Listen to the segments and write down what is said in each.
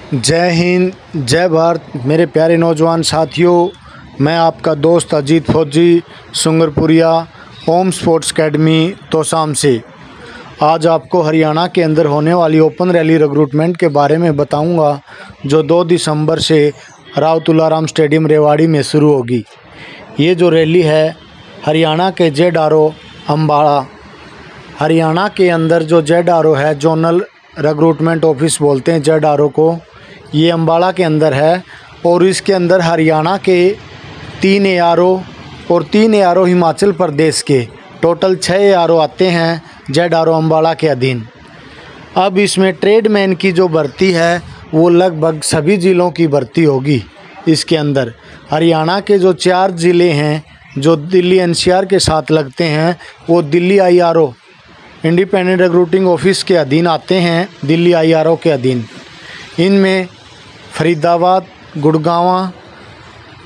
जय हिंद, जय भारत मेरे प्यारे नौजवान साथियों। मैं आपका दोस्त अजीत फौजी सुंगरपुरिया ओम स्पोर्ट्स एकेडमी तोसाम से आज आपको हरियाणा के अंदर होने वाली ओपन रैली रिक्रूटमेंट के बारे में बताऊंगा, जो 2 दिसंबर से राव तुलाराम स्टेडियम रेवाड़ी में शुरू होगी। ये जो रैली है हरियाणा के ZRO अम्बाड़ा, हरियाणा के अंदर जो ZRO है जोनल रिक्रूटमेंट ऑफिस बोलते हैं ZRO को, ये अम्बाड़ा के अंदर है। और इसके अंदर हरियाणा के 3 ARO और 3 ARO हिमाचल प्रदेश के टोटल 6 ARO आते हैं ZRO अम्बाड़ा के अधीन। अब इसमें ट्रेडमैन की जो भर्ती है वो लगभग सभी ज़िलों की भर्ती होगी। इसके अंदर हरियाणा के जो 4 ज़िले हैं जो दिल्ली NCR के साथ लगते हैं वो Delhi IRO independent recruiting office के अधीन आते हैं, दिल्ली IRO के अधीन। इनमें फरीदाबाद, गुड़गांव,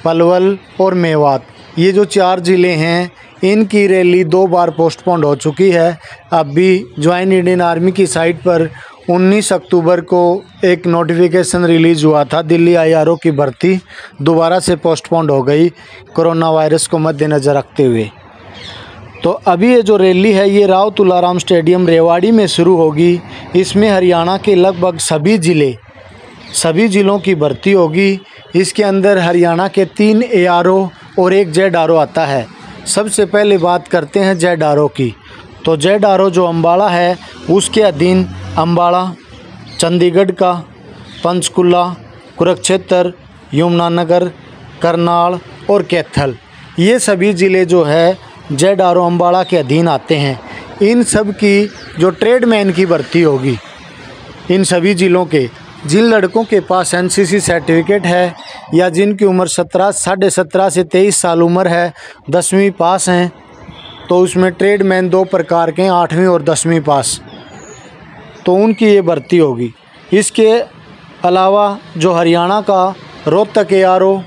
पलवल और मेवात, ये जो 4 ज़िले हैं, इनकी रैली 2 बार पोस्टपोन्ड हो चुकी है। अभी ज्वाइन इंडियन आर्मी की साइट पर 19 अक्टूबर को एक नोटिफिकेशन रिलीज़ हुआ था, दिल्ली IRO की भर्ती दोबारा से पोस्टपोन्ड हो गई कोरोना वायरस को मद्देनज़र रखते हुए। तो अभी ये जो रैली है ये राव तुलाराम स्टेडियम रेवाड़ी में शुरू होगी। इसमें हरियाणा के लगभग सभी ज़िलों की भर्ती होगी। इसके अंदर हरियाणा के 3 ARO और 1 ZRO आता है। सबसे पहले बात करते हैं ZRO की। तो ZRO जो अम्बाड़ा है उसके अधीन अम्बाड़ा, चंडीगढ़ का, पंचकुला, कुरुक्षेत्र, यमुनानगर, करनाल और कैथल, ये सभी ज़िले जो है ZRO अम्बाड़ा के अधीन आते हैं। इन सब की जो ट्रेडमैन की भर्ती होगी, इन सभी ज़िलों के जिन लड़कों के पास NCC सर्टिफिकेट है या जिनकी उम्र 17 से 23 साल उम्र है, 10वीं पास हैं, तो उसमें ट्रेडमैन 2 प्रकार के हैं, 8वीं और 10वीं पास, तो उनकी ये भर्ती होगी। इसके अलावा जो हरियाणा का रोहतक ARO,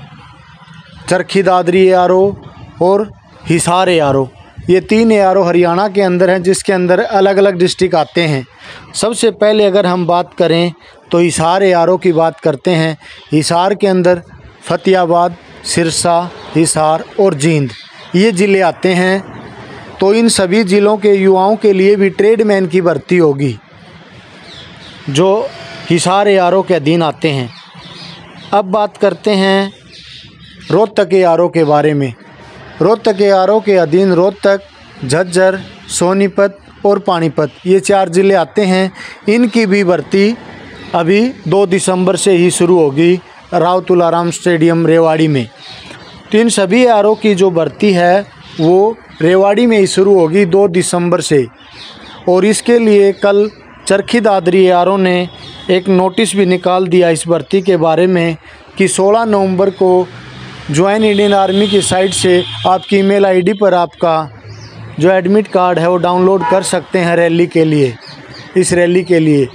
चरखी दादरी ARO और हिसार ARO, ये 3 ARO हरियाणा के अंदर हैं, जिसके अंदर अलग अलग डिस्ट्रिक्ट आते हैं। सबसे पहले अगर हम बात करें तो हिसार ARO की बात करते हैं। हिसार के अंदर फतेहाबाद, सिरसा, हिसार और जींद, ये ज़िले आते हैं। तो इन सभी ज़िलों के युवाओं के लिए भी ट्रेडमैन की भर्ती होगी जो हिसार ARO के अधीन आते हैं। अब बात करते हैं रोहतक ARO के बारे में। रोहतक ARO के अधीन रोहतक, झज्जर, सोनीपत और पानीपत, ये 4 ज़िले आते हैं। इनकी भी भर्ती अभी 2 दिसंबर से ही शुरू होगी राव तुलाराम स्टेडियम रेवाड़ी में। तो इन सभी ARO की जो भर्ती है वो रेवाड़ी में ही शुरू होगी 2 दिसंबर से। और इसके लिए कल चरखी दादरी ARO ने एक नोटिस भी निकाल दिया इस भर्ती के बारे में कि 16 नवंबर को ज्वाइन इंडियन आर्मी की साइट से आपकी ईमेल ID पर आपका जो एडमिट कार्ड है वो डाउनलोड कर सकते हैं रैली के लिए, इस रैली के लिए।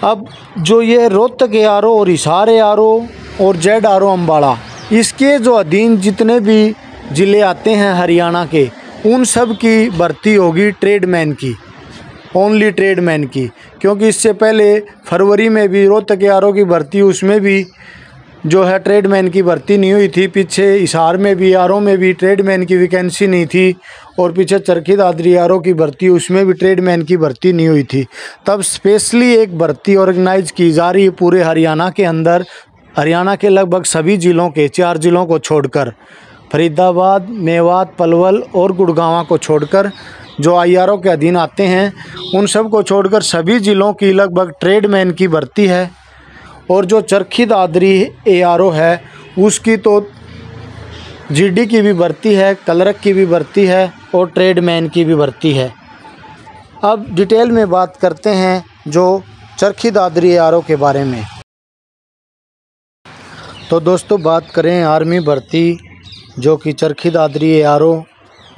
अब जो ये रोहतक ARO और हिसार ARO और ZRO अम्बाड़ा, इसके जो अधीन जितने भी ज़िले आते हैं हरियाणा के, उन सब की भर्ती होगी ट्रेडमैन की, ओनली ट्रेडमैन की। क्योंकि इससे पहले फरवरी में भी रोहतक ARO की भर्ती, उसमें भी जो है ट्रेडमैन की भर्ती नहीं हुई थी। पीछे हिसार में भी ARO में भी ट्रेडमैन की वैकेंसी नहीं थी, और पीछे चरखी दादरी ARO की भर्ती, उसमें भी ट्रेडमैन की भर्ती नहीं हुई थी। तब स्पेशली एक भर्ती ऑर्गेनाइज की जा रही है पूरे हरियाणा के अंदर। हरियाणा के लगभग सभी ज़िलों के 4 ज़िलों को छोड़कर, फरीदाबाद, मेवात, पलवल और गुड़गांव को छोड़कर, जो IRO के अधीन आते हैं, उन सब को छोड़कर सभी ज़िलों की लगभग ट्रेडमैन की भर्ती है। और जो चरखी दादरी ARO है उसकी तो GD की भी भर्ती है, क्लर्क की भी भर्ती है और ट्रेडमैन की भी भर्ती है। अब डिटेल में बात करते हैं जो चरखी दादरी ARO के बारे में। तो दोस्तों बात करें आर्मी भर्ती जो कि चरखी दादरी ARO,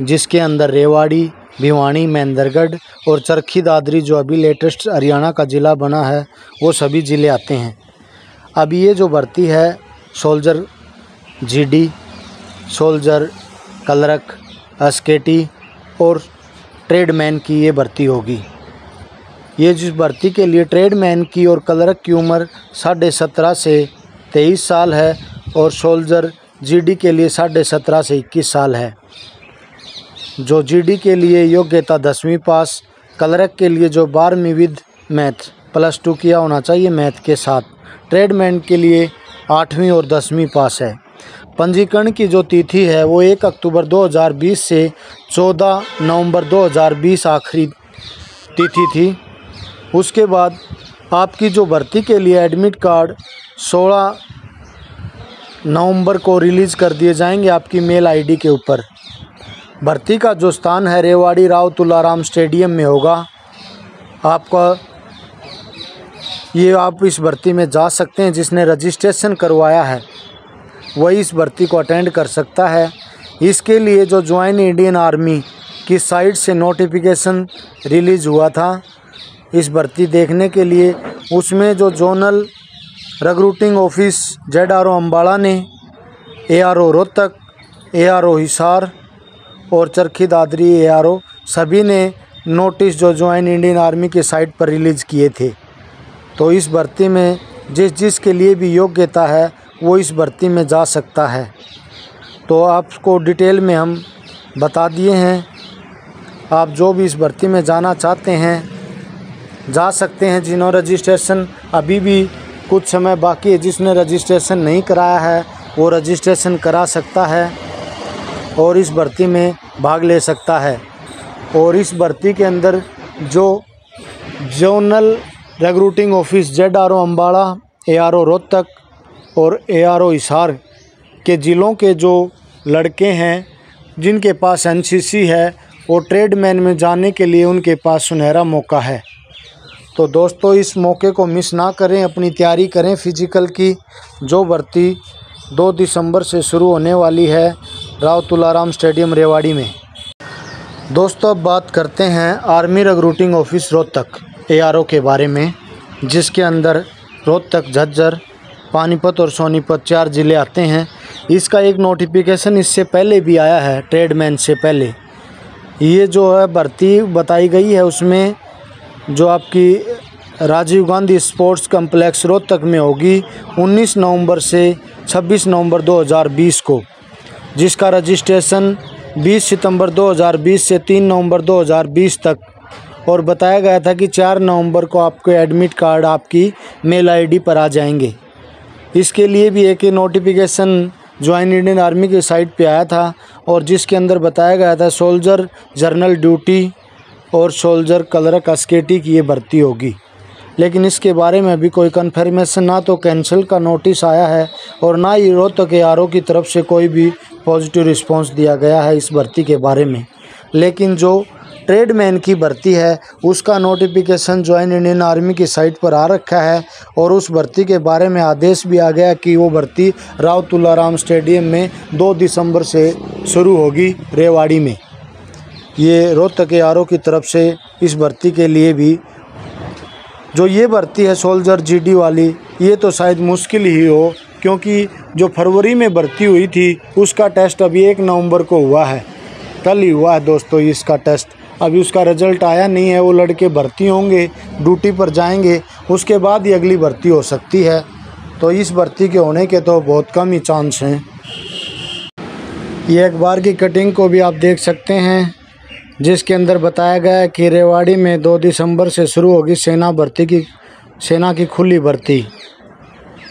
जिसके अंदर रेवाड़ी, भिवानी, महेंद्रगढ़ और चरखी दादरी जो अभी लेटेस्ट हरियाणा का ज़िला बना है, वो सभी ज़िले आते हैं। अभी ये जो भर्ती है soldier GD, soldier, clerk, SKT और ट्रेडमैन की ये भर्ती होगी। ये जिस भर्ती के लिए ट्रेडमैन की और क्लर्क की उम्र 17.5 से 23 साल है और सोल्जर जीडी के लिए 17.5 से 21 साल है। जो जीडी के लिए योग्यता 10वीं पास, क्लर्क के लिए जो 12वीं विद मैथ +2 किया होना चाहिए मैथ के साथ, ट्रेडमैन के लिए 8वीं और 10वीं पास है। पंजीकरण की जो तिथि है वो 1 अक्टूबर 2020 से 14 नवंबर 2020 आखिरी तिथि थी। उसके बाद आपकी जो भर्ती के लिए एडमिट कार्ड 16 नवंबर को रिलीज़ कर दिए जाएंगे आपकी मेल आईडी के ऊपर। भर्ती का जो स्थान है रेवाड़ी राव तुलाराम स्टेडियम में होगा। आपका ये आप इस भर्ती में जा सकते हैं। जिसने रजिस्ट्रेशन करवाया है वही इस भर्ती को अटेंड कर सकता है। इसके लिए जो ज्वाइन इंडियन आर्मी की साइट से नोटिफिकेशन रिलीज़ हुआ था इस भर्ती देखने के लिए, उसमें जो zonal recruiting office ZRO Ambala ने, ARO रोहतक, ARO हिसार और चरखी दादरी ARO सभी ने नोटिस जो ज्वाइन इंडियन आर्मी की साइट पर रिलीज़ किए थे। तो इस भर्ती में जिसके लिए भी योग्यता है वो इस भर्ती में जा सकता है। तो आपको डिटेल में हम बता दिए हैं। आप जो भी इस भर्ती में जाना चाहते हैं जा सकते हैं। जिन्होंने रजिस्ट्रेशन अभी भी कुछ समय बाकी है, जिसने रजिस्ट्रेशन नहीं कराया है वो रजिस्ट्रेशन करा सकता है और इस भर्ती में भाग ले सकता है। और इस भर्ती के अंदर जो zonal recruiting office ZRO Ambala, ARO Rohtak और ARO हिसार के ज़िलों के जो लड़के हैं जिनके पास NCC है वो ट्रेडमैन में जाने के लिए उनके पास सुनहरा मौका है। तो दोस्तों इस मौके को मिस ना करें, अपनी तैयारी करें फिजिकल की। जो भर्ती 2 दिसंबर से शुरू होने वाली है राव तुलाराम स्टेडियम रेवाड़ी में। दोस्तों अब बात करते हैं army recruiting office Rohtak ARO के बारे में, जिसके अंदर रोहतक, झज्जर, पानीपत और सोनीपत 4 ज़िले आते हैं। इसका एक नोटिफिकेशन इससे पहले भी आया है ट्रेडमैन से पहले। ये जो है भर्ती बताई गई है उसमें जो आपकी राजीव गांधी स्पोर्ट्स कम्प्लेक्स रोहतक में होगी 19 नवंबर से 26 नवंबर 2020 को, जिसका रजिस्ट्रेशन 20 सितंबर 2020 से 3 नवंबर 2020 तक, और बताया गया था कि 4 नवंबर को आपके एडमिट कार्ड आपकी मेल आईडी पर आ जाएंगे। इसके लिए भी एक नोटिफिकेशन ज्वाइन इंडियन आर्मी की साइट पे आया था और जिसके अंदर बताया गया था सोल्जर जनरल ड्यूटी और सोल्जर क्लर्क अस्केटी की ये भर्ती होगी। लेकिन इसके बारे में अभी कोई कन्फर्मेशन ना तो कैंसिल का नोटिस आया है और ना ही रोहतक ARO की तरफ से कोई भी पॉजिटिव रिस्पांस दिया गया है इस भर्ती के बारे में। लेकिन जो ट्रेडमैन की भर्ती है उसका नोटिफिकेशन ज्वाइन इंडियन आर्मी की साइट पर आ रखा है और उस भर्ती के बारे में आदेश भी आ गया कि वो भर्ती राव तुलाराम स्टेडियम में 2 दिसंबर से शुरू होगी रेवाड़ी में। ये रोहतक ARO की तरफ से इस भर्ती के लिए भी जो ये भर्ती है सोल्जर GD वाली, ये तो शायद मुश्किल ही हो, क्योंकि जो फरवरी में भर्ती हुई थी उसका टेस्ट अभी 1 नवंबर को हुआ है, कल ही हुआ है दोस्तों इसका टेस्ट। अभी उसका रिजल्ट आया नहीं है। वो लड़के भर्ती होंगे, ड्यूटी पर जाएंगे, उसके बाद ही अगली भर्ती हो सकती है। तो इस भर्ती के होने के तो बहुत कम ही चांस हैं। ये अखबार की कटिंग को भी आप देख सकते हैं, जिसके अंदर बताया गया है कि रेवाड़ी में 2 दिसंबर से शुरू होगी सेना की खुली भर्ती।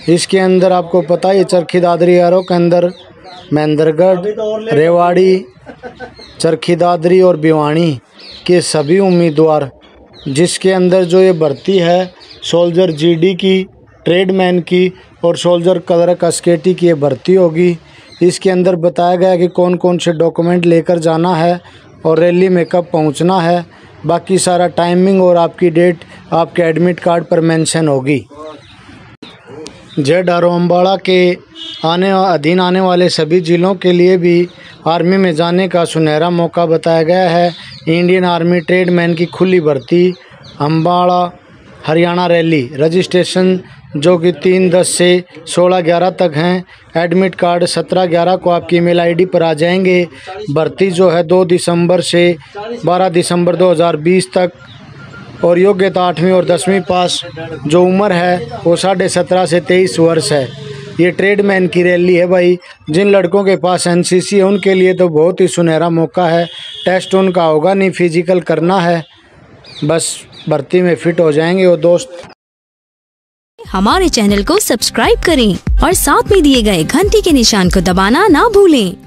इसके अंदर आपको पता है चरखी दादरी ARO के अंदर महेंद्रगढ़, रेवाड़ी, चरखी दादरी और भिवानी के सभी उम्मीदवार, जिसके अंदर जो ये भर्ती है सोल्जर GD की, ट्रेडमैन की और सोल्जर क्लर्क अस्केटी की ये भर्ती होगी। इसके अंदर बताया गया कि कौन कौन से डॉक्यूमेंट लेकर जाना है और रैली में कब पहुंचना है। बाकी सारा टाइमिंग और आपकी डेट आपके एडमिट कार्ड पर मेंशन होगी। ZRO अम्बाड़ा के अधीन आने वाले सभी ज़िलों के लिए भी आर्मी में जाने का सुनहरा मौका बताया गया है। इंडियन आर्मी ट्रेडमैन की खुली भर्ती अम्बाड़ा हरियाणा रैली, रजिस्ट्रेशन जो कि 3/10 से 16/11 तक हैं। एडमिट कार्ड 17/11 को आपकी ईमेल आईडी पर आ जाएंगे। भर्ती जो है 2 दिसंबर से 12 दिसंबर 2020 तक और योग्यता 8वीं और 10वीं पास। जो उम्र है वो 17.5 से 23 वर्ष है। ये ट्रेडमैन की रैली है भाई। जिन लड़कों के पास एनसीसी है उनके लिए तो बहुत ही सुनहरा मौका है। टेस्ट उनका होगा नहीं, फिजिकल करना है, बस भर्ती में फिट हो जाएंगे वो दोस्त। हमारे चैनल को सब्सक्राइब करें और साथ में दिए गए घंटी के निशान को दबाना ना भूलें।